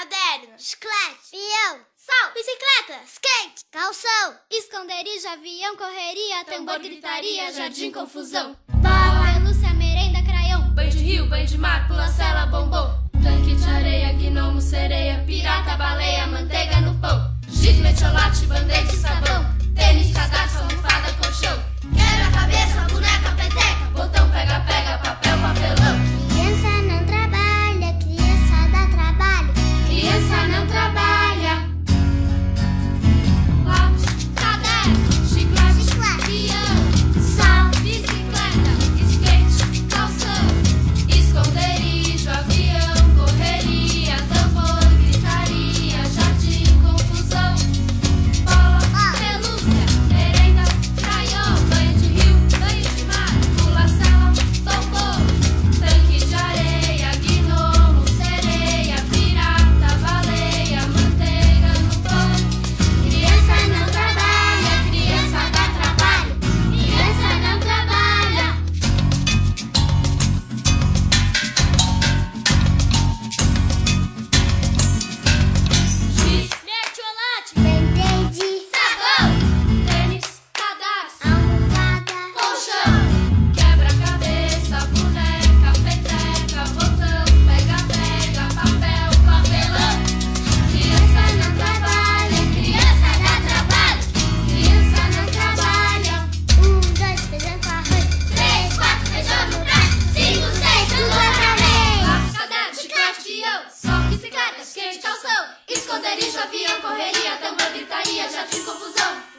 caderno, chiclete, peão, sal, bicicleta, skate, calção, esconderijo, avião, correria, tambor, gritaria, jardim, confusão. bola, Pelúcia, merenda, craião, Banho de rio, banho de mar, pula-cela, bombom. Tanque de areia, gnomo, sereia, pirata, baleia, manteiga no pão. Giz, metiolate, band-aid, sabão. Tênis, cadarço, almofada, colchão. Quebra-cabeça, boneca, peteca. Botão, pega-pega, papel, papelão. criança não trabalha, criança dá trabalho, Criança não trabalha. Lápis, caderno, chiclete, peão, sal, bicicleta, skate, calção, esconderijo, avião, correria, tambor, gritaria, jardim, confusão. Bola, pelúcia, merenda, craião, banho de rio, banho de mar, pula-cela, tombou. Tanque de areia, gnomo, sereia, pirata, baleia, manteiga no pão. Criança não trabalha, criança dá trabalho. Criança não trabalha. Giz, metiolate, band-aid, sabão, tênis, cadarço, almofada, colchão, quebra-cabeça, boneca, peteca, botão, pega-pega, papel, papelão. Criança não trabalha, criança dá trabalho. Criança não trabalha. 1, 2, feijão com arroz, 3, 4, feijão no prato. 5, 6, tudo outra vez. Lápis, caderno, chiclete, peão, sal, bicicleta, skate, calção, esconderijo, avião, correria, tambor, gritaria, jardim, confusão.